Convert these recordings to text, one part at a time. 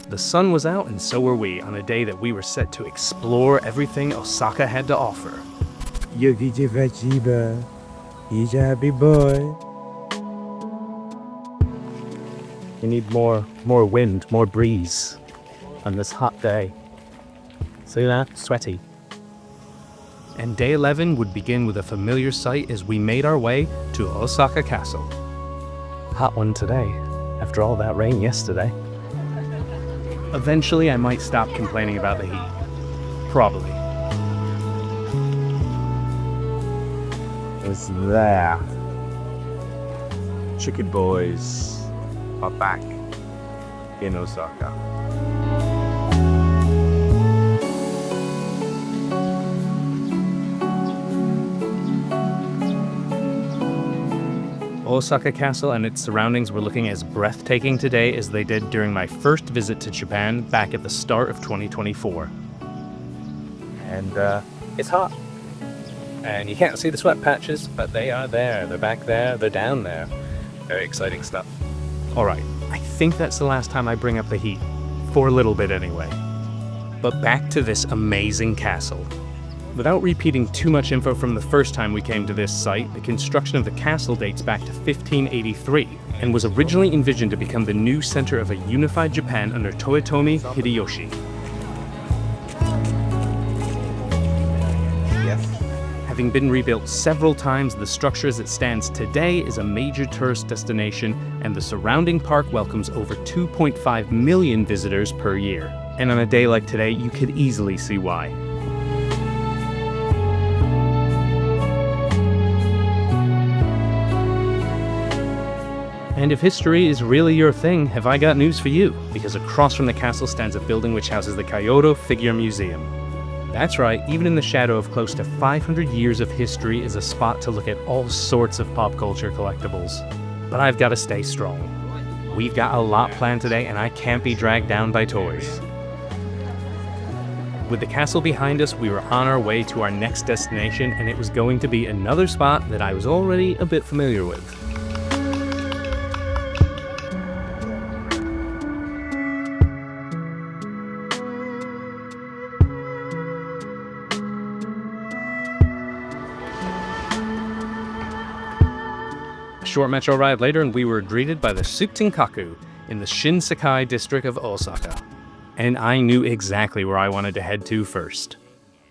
the sun was out and so were we on a day that we were set to explore everything Osaka had to offer. He's a happy boy. We need more wind, more breeze on this hot day. See that? Sweaty. And day 11 would begin with a familiar sight as we made our way to Osaka Castle. Hot one today, after all that rain yesterday. Eventually I might stop complaining about the heat. Probably. What's that? Chicken boys are back in Osaka. Osaka Castle and its surroundings were looking as breathtaking today as they did during my first visit to Japan back at the start of 2024. And it's hot. And you can't see the sweat patches, but they are there. They're back there, they're down there. Very exciting stuff. Alright, I think that's the last time I bring up the heat. For a little bit anyway. But back to this amazing castle. Without repeating too much info from the first time we came to this site, the construction of the castle dates back to 1583 and was originally envisioned to become the new center of a unified Japan under Toyotomi Hideyoshi. Yes. Having been rebuilt several times, the structure as it stands today is a major tourist destination, and the surrounding park welcomes over 2.5 million visitors per year. And on a day like today, you could easily see why. And if history is really your thing, have I got news for you, because across from the castle stands a building which houses the Kyoto Figure Museum. That's right, even in the shadow of close to 500 years of history is a spot to look at all sorts of pop culture collectibles. But I've got to stay strong. We've got a lot planned today and I can't be dragged down by toys. With the castle behind us, we were on our way to our next destination, and it was going to be another spot that I was already a bit familiar with. Short metro ride later and we were greeted by the Tsutenkaku in the Shinsaibashi district of Osaka. And I knew exactly where I wanted to head to first.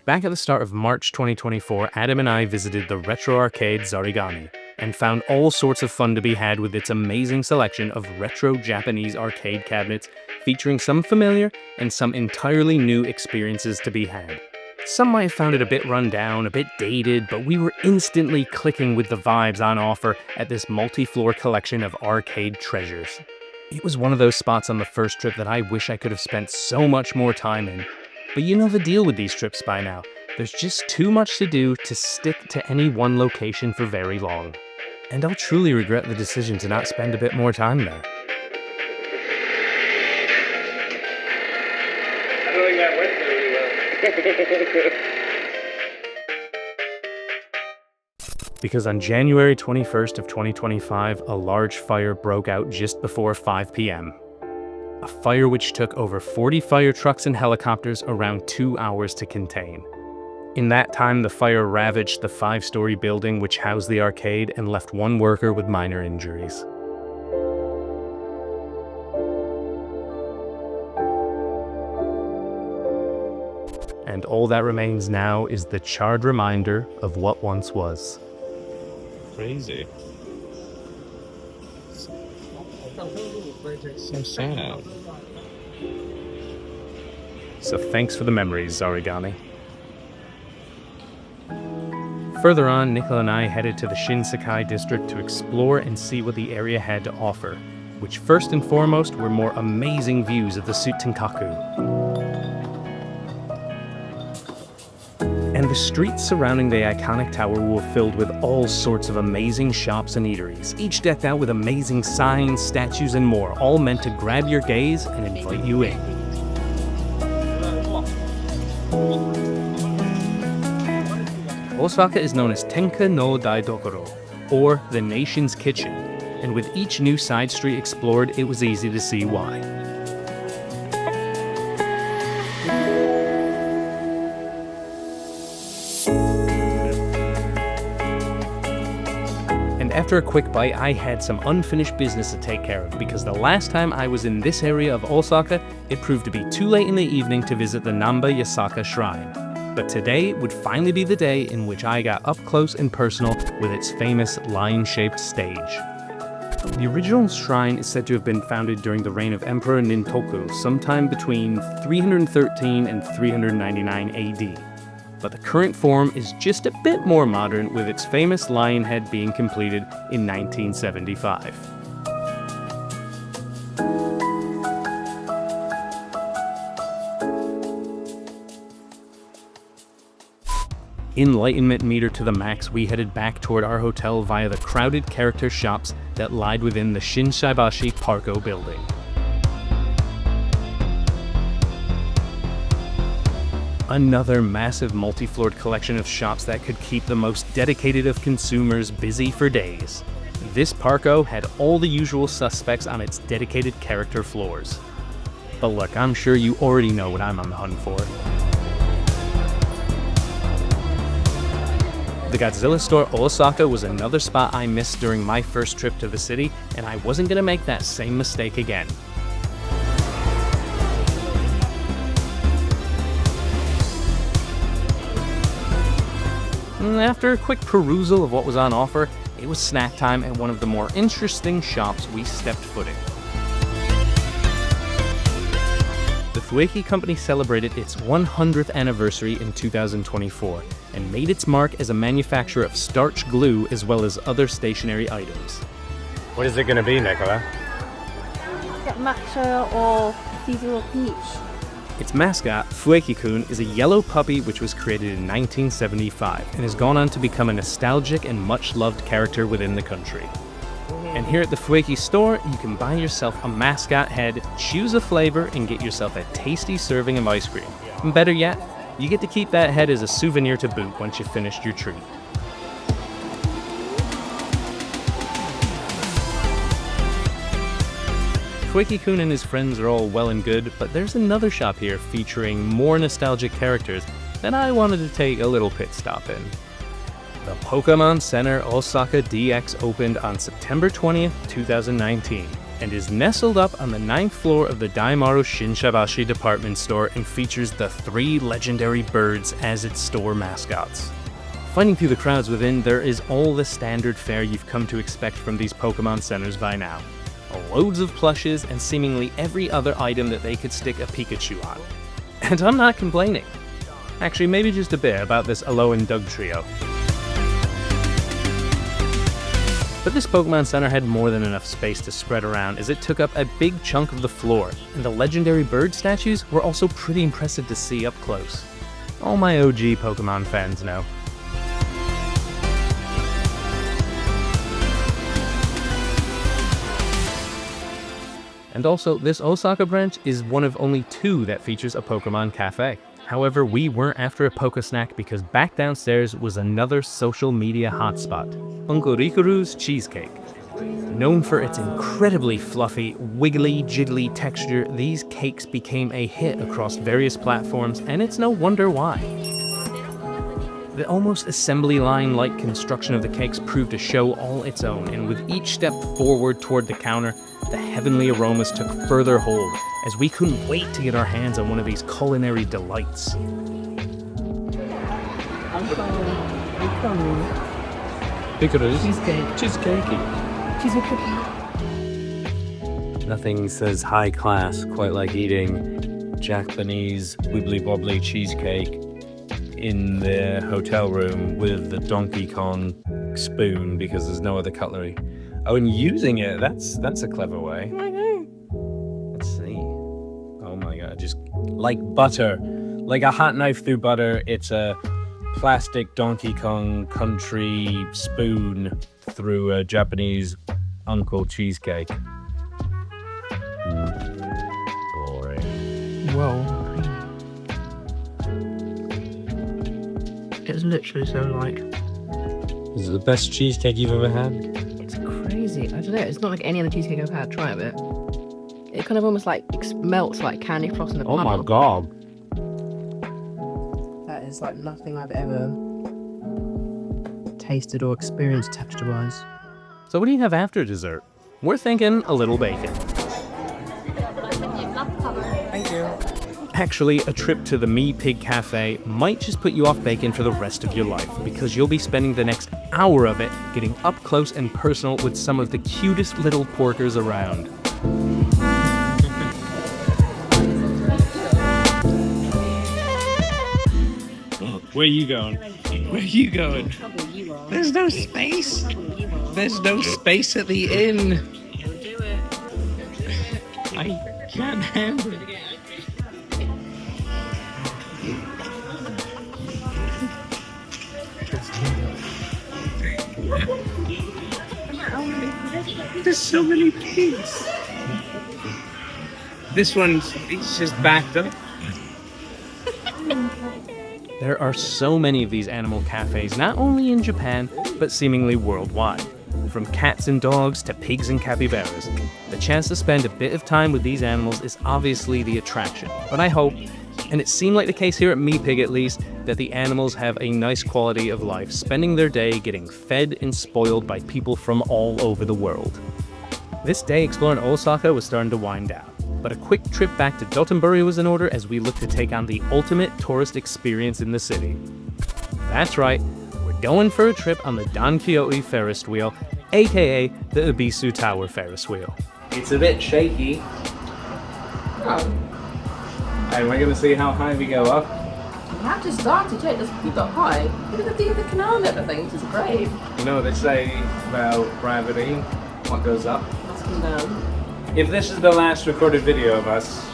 Back at the start of March 2024, Adam and I visited the retro arcade Zarigani and found all sorts of fun to be had with its amazing selection of retro Japanese arcade cabinets featuring some familiar and some entirely new experiences to be had. Some might have found it a bit run down, a bit dated, but we were instantly clicking with the vibes on offer at this multi-floor collection of arcade treasures. It was one of those spots on the first trip that I wish I could have spent so much more time in. But you know the deal with these trips by now. There's just too much to do to stick to any one location for very long. And I'll truly regret the decision to not spend a bit more time there. I don't think that went very well. Because on January 21st of 2025, a large fire broke out just before 5 p.m. A fire which took over 40 fire trucks and helicopters around 2 hours to contain. In that time, the fire ravaged the 5-story building which housed the arcade and left one worker with minor injuries. And all that remains now is the charred reminder of what once was. Crazy. So sad. So thanks for the memories, Zarigani. Further on, Nichola and I headed to the Shinsaibashi district to explore and see what the area had to offer, which first and foremost were more amazing views of the Tsutenkaku. And the streets surrounding the iconic tower were filled with all sorts of amazing shops and eateries, each decked out with amazing signs, statues, and more, all meant to grab your gaze and invite you in. Osaka is known as Tenka no Daidokoro, or the nation's kitchen, and with each new side street explored, it was easy to see why. after a quick bite, I had some unfinished business to take care of because the last time I was in this area of Osaka, it proved to be too late in the evening to visit the Namba Yasaka Shrine. But today would finally be the day in which I got up close and personal with its famous lion-shaped stage. The original shrine is said to have been founded during the reign of Emperor Nintoku, sometime between 313 and 399 AD. But the current form is just a bit more modern, with its famous lion head being completed in 1975. Enlightenment meter to the max, we headed back toward our hotel via the crowded character shops that lied within the Shinsaibashi PARCO building. Another massive multi-floored collection of shops that could keep the most dedicated of consumers busy for days. This PARCO had all the usual suspects on its dedicated character floors. But look, I'm sure you already know what I'm on the hunt for. The Godzilla store Osaka was another spot I missed during my first trip to the city, and I wasn't gonna make that same mistake again. After a quick perusal of what was on offer, it was snack time at one of the more interesting shops we stepped foot in. The Fueki Company celebrated its 100th anniversary in 2024 and made its mark as a manufacturer of starch glue as well as other stationery items. What is it going to be, Nichola? Get matcha or seasonal peach. Its mascot, Fueki-kun, is a yellow puppy which was created in 1975 and has gone on to become a nostalgic and much-loved character within the country. And here at the Fueki store, you can buy yourself a mascot head, choose a flavor, and get yourself a tasty serving of ice cream. And better yet, you get to keep that head as a souvenir to boot once you've finished your treat. Fueki-kun and his friends are all well and good, but there's another shop here featuring more nostalgic characters that I wanted to take a little pit stop in. The Pokemon Center Osaka DX opened on September 20th, 2019, and is nestled up on the 9th floor of the Daimaru Shinsaibashi department store and features the 3 legendary birds as its store mascots. Fighting through the crowds within, there is all the standard fare you've come to expect from these Pokemon centers by now. Loads of plushes and seemingly every other item that they could stick a Pikachu on. And I'm not complaining. Actually, maybe just a bit about this Alolan and Doug trio. But this Pokemon Center had more than enough space to spread around as it took up a big chunk of the floor, and the legendary bird statues were also pretty impressive to see up close. All my OG Pokemon fans know. And also, this Osaka branch is one of only 2 that features a Pokemon cafe. However, we weren't after a Poke Snack because back downstairs was another social media hotspot, Uncle Rikuru's Cheesecake. Known for its incredibly fluffy, wiggly, jiggly texture, these cakes became a hit across various platforms, and it's no wonder why. The almost assembly line-like construction of the cakes proved a show all its own, and with each step forward toward the counter, the heavenly aromas took further hold, as we couldn't wait to get our hands on one of these culinary delights. Nothing says high class quite like eating Japanese wibbly wobbly cheesecake in the hotel room with the Donkey Kong spoon because there's no other cutlery. Oh, and using it, that's a clever way. Let's see. Oh my god, just like butter. Like a hot knife through butter, it's a plastic Donkey Kong country spoon through a Japanese uncle cheesecake. Boring. Well, it's literally so like. Is it the best cheesecake you've ever had? It's crazy. I don't know. It's not like any other cheesecake I've had. Try a bit. It kind of almost like melts like candy floss in a Oh puddle. my god. That is like nothing I've ever tasted or experienced texture-wise. So what do you have after dessert? We're thinking a little bacon. Thank you. Actually, a trip to the Me Pig Cafe might just put you off bacon for the rest of your life, because you'll be spending the next hour of it getting up close and personal with some of the cutest little porkers around. Where are you going? Where are you going? There's no space. There's no space at the inn. I can't handle it. There's so many pigs. This one's just backed up. There are so many of these animal cafes, not only in Japan, but seemingly worldwide. From cats and dogs to pigs and capybaras. The chance to spend a bit of time with these animals is obviously the attraction. But I hope, and it seemed like the case here at Me Pig at least, that the animals have a nice quality of life, spending their day getting fed and spoiled by people from all over the world. This day exploring Osaka was starting to wind down, but a quick trip back to Dotonbori was in order as we look to take on the ultimate tourist experience in the city. That's right, we're going for a trip on the Don Quixote Ferris wheel, aka the Ebisu Tower Ferris wheel. It's a bit shaky. Oh, And we're gonna see how high we go up. we have just started, yeah, it doesn't keep up high. Look at the view of the canal and everything, which is great. You know what they say about gravity, what goes up. Must come down. If this is the last recorded video of us,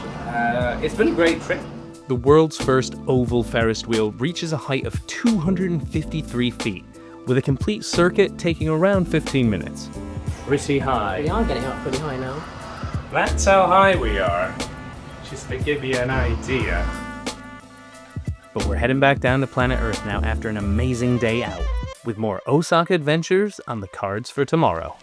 it's been a great trip. The world's first oval Ferris wheel reaches a height of 253 feet, with a complete circuit taking around 15 minutes. Pretty We high. are getting up pretty high now. That's how high we are, just to give you an idea. But we're heading back down to planet Earth now after an amazing day out, with more Osaka adventures on the cards for tomorrow.